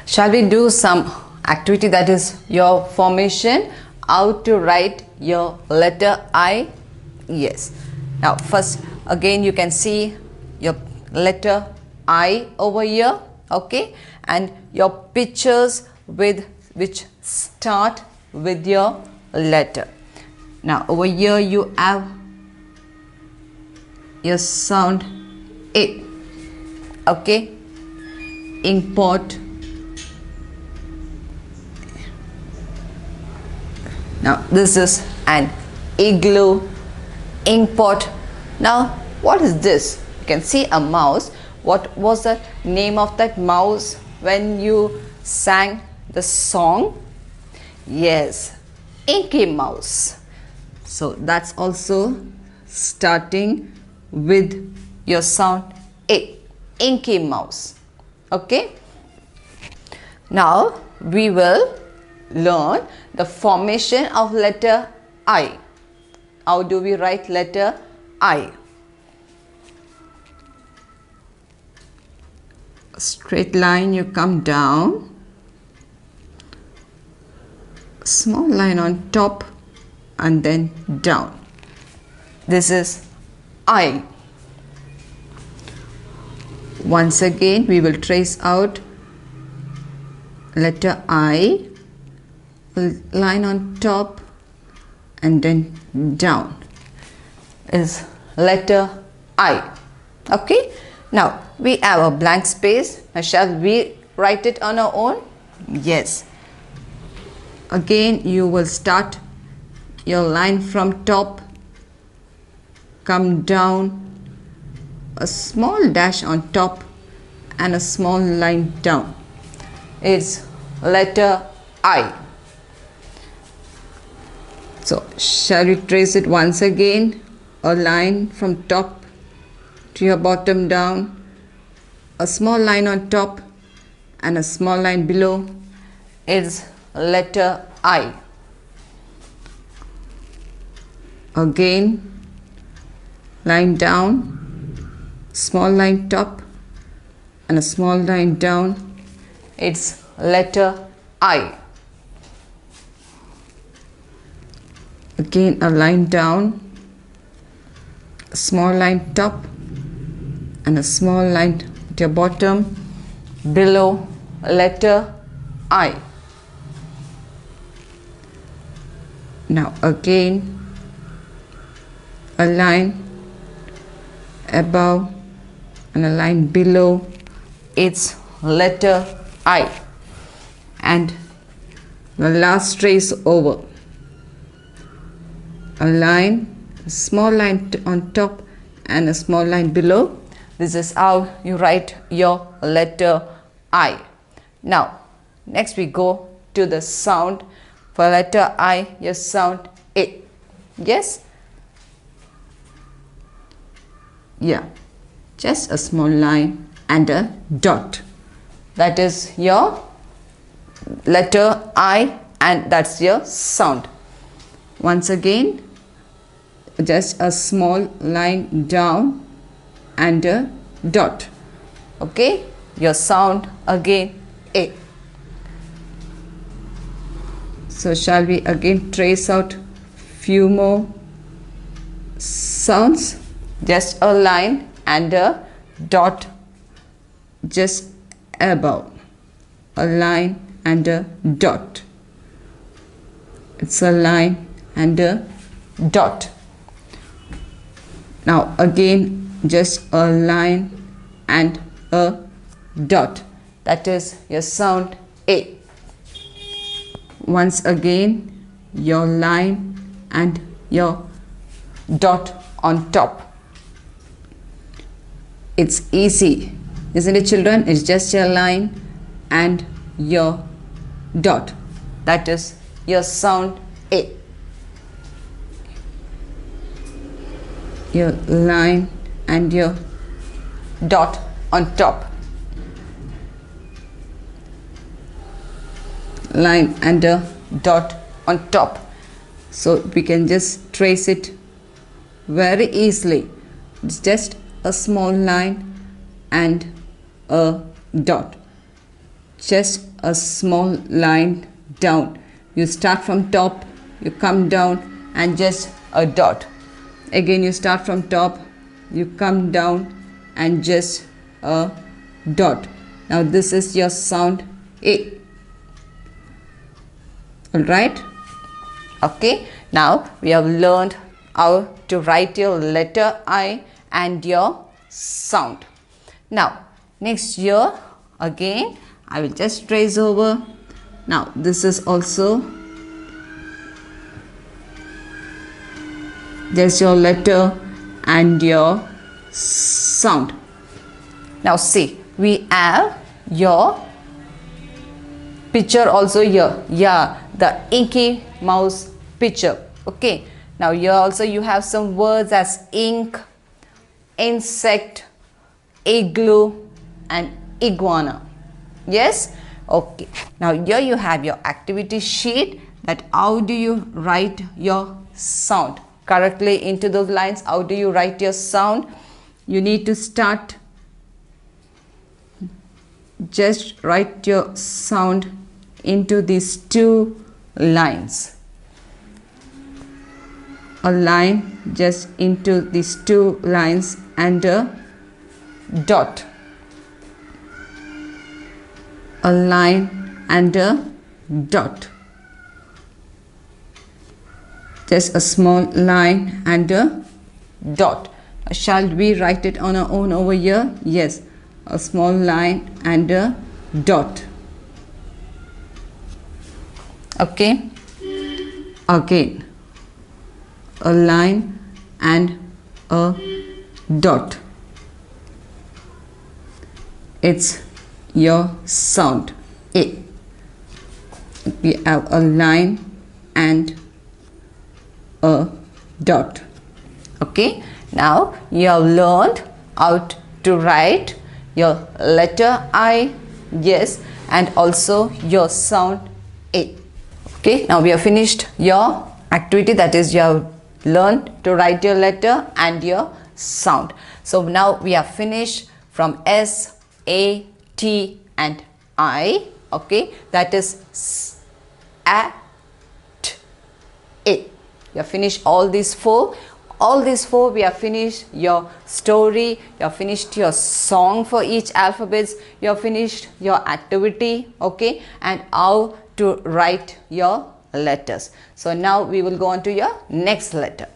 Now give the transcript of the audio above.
Shall we do some activity, that is your formation, how to write your letter I? Yes. Now first again you can see your letter I over here, okay, and your pictures with which start with your letter. Now over here you have your sound A, okay, import. Now this is an igloo, import. Now what is this? You can see a mouse. What was the name of that mouse when you sang the song? Yes, Inky Mouse. So that's also starting with your sound A, Inky Mouse. Okay. Now we will learn the formation of letter I. How do we write letter I? A straight line, you come down, small line on top and then down. This is I. Once again we will trace out letter I, line on top and then down is letter I. Okay. Now we have a blank space. Now shall we write it on our own? Yes. Again you will start your line from top, come down, a small dash on top and a small line down. It's letter I. So shall we trace it once again? A line from top to your bottom down, a small line on top and a small line below is letter I. Again line down, small line top and a small line down, it's letter I. Again a line down, a small line top and a small line to your bottom below letter I. Now again a line above and a line below, it's letter I. And the last trace over, a line, a small line on top and a small line below. This is how you write your letter I. Now next we go to the sound. For letter I, your sound A. Yes? Yeah, just a small line and a dot. That is your letter I and that's your sound. Once again, just a small line down and a dot. Okay, your sound again A. So shall we again trace out few more sounds? Just a line and a dot just above, a line and a dot. It's a line and a dot. Now again just a line and a dot. That is your sound A. Once again your line and your dot on top. It's easy, isn't it children? It's just your line and your dot. That is your sound A. Your line and your dot on top. Line and a dot on top. So we can just trace it very easily. It's just a small line and a dot. just a small line down. You start from top, you come down and just a dot. Again you start from top, you come down and just a dot. Now this is your sound A. Alright? Okay, now we have learned how to write your letter I and your sound. Now next here again I will just trace over. Now this is also there's your letter and your sound. Now see, we have your picture also here. Yeah, the inky mouse picture. Okay, now here also you have some words as ink, insect, igloo and iguana. Yes, okay. Now here you have your activity sheet, that how do you write your sound correctly into those lines. How do you write your sound? You need to start, just write your sound into these two lines. A line just into these two lines and a dot. A line and a dot. Just a small line and a dot. Shall we write it on our own over here? Yes, a small line and a dot. Okay, again a line and a dot. It's your sound A. We have a line and a dot. Okay, now you have learned how to write your letter I, yes, and also your sound A. Okay, now we have finished your activity, that is you have learned to write your letter and your sound. So now we have finished from S, A, T and I. Okay, that is S, A, T, A. You have finished all these four. All these four we have finished your story, you have finished your song for each alphabets, you have finished your activity, okay, and how to write your letters. So now we will go on to your next letter.